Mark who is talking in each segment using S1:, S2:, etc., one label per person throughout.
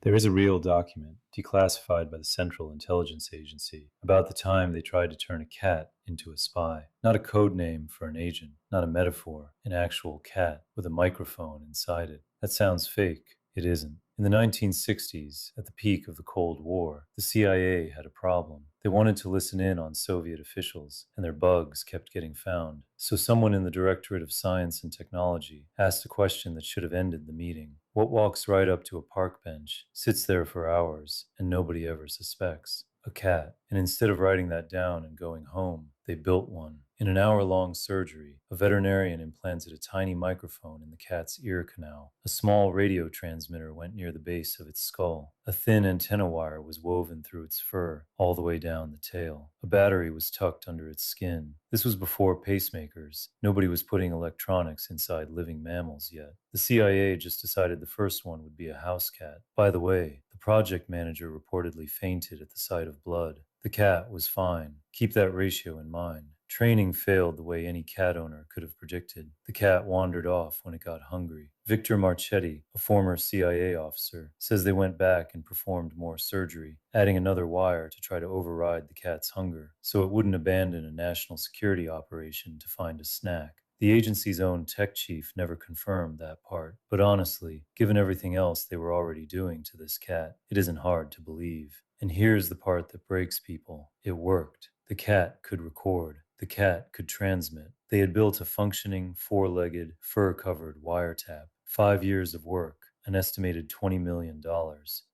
S1: There is a real document, declassified by the Central Intelligence Agency, about the time they tried to turn a cat into a spy. Not a code name for an agent, not a metaphor, an actual cat with a microphone inside it. That sounds fake. It isn't. In the 1960s, at the peak of the Cold War, the CIA had a problem. They wanted to listen in on Soviet officials, and their bugs kept getting found. So someone in the Directorate of Science and Technology asked a question that should have ended the meeting. What walks right up to a park bench, sits there for hours, and nobody ever suspects? A cat. And instead of writing that down and going home, they built one. In an hour-long surgery, a veterinarian implanted a tiny microphone in the cat's ear canal. A small radio transmitter went near the base of its skull. A thin antenna wire was woven through its fur, all the way down the tail. A battery was tucked under its skin. This was before pacemakers. Nobody was putting electronics inside living mammals yet. The CIA just decided the first one would be a house cat. By the way, the project manager reportedly fainted at the sight of blood. The cat was fine. Keep that ratio in mind. Training failed the way any cat owner could have predicted. The cat wandered off when it got hungry. Victor Marchetti, a former CIA officer, says they went back and performed more surgery, adding another wire to try to override the cat's hunger, so it wouldn't abandon a national security operation to find a snack. The agency's own tech chief never confirmed that part, but honestly, given everything else they were already doing to this cat, it isn't hard to believe. And here's the part that breaks people. It worked. The cat could record. The cat could transmit. They had built a functioning, four-legged, fur-covered wiretap. 5 years of work, an estimated $20 million.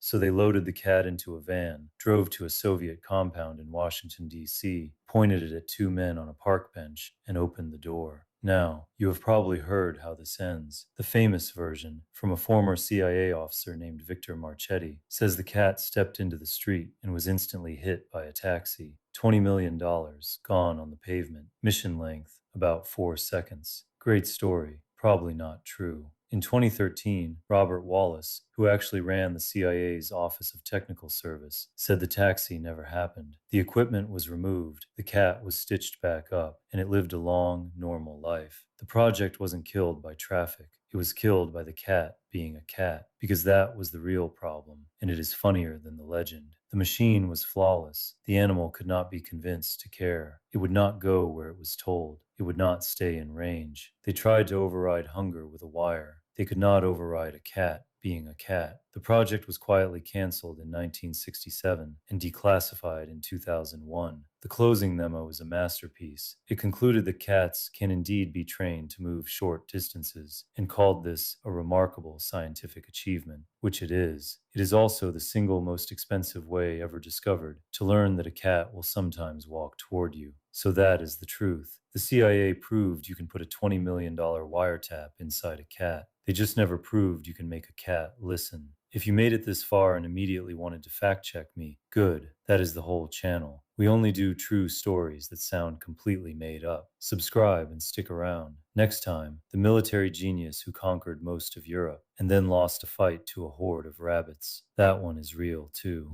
S1: So they loaded the cat into a van, drove to a Soviet compound in Washington, D.C., pointed it at two men on a park bench, and opened the door. Now, you have probably heard how this ends. The famous version, from a former CIA officer named Victor Marchetti, says the cat stepped into the street and was instantly hit by a taxi. $20 million gone on the pavement. Mission length, about 4 seconds. Great story. Probably not true. In 2013, Robert Wallace, who actually ran the CIA's Office of Technical Service, said the taxi never happened. The equipment was removed, the cat was stitched back up, and it lived a long, normal life. The project wasn't killed by traffic. It was killed by the cat being a cat, because that was the real problem, and it is funnier than the legend. The machine was flawless. The animal could not be convinced to care. It would not go where it was told. It would not stay in range. They tried to override hunger with a wire. They could not override a cat being a cat. The project was quietly canceled in 1967 and declassified in 2001. The closing memo is a masterpiece. It concluded that cats can indeed be trained to move short distances and called this a remarkable scientific achievement, which it is. It is also the single most expensive way ever discovered to learn that a cat will sometimes walk toward you. So that is the truth. The CIA proved you can put a $20 million wiretap inside a cat. They just never proved you can make a cat listen. If you made it this far and immediately wanted to fact check me, good. That is the whole channel. We only do true stories that sound completely made up. Subscribe and stick around. Next time, the military genius who conquered most of Europe and then lost a fight to a horde of rabbits. That one is real too.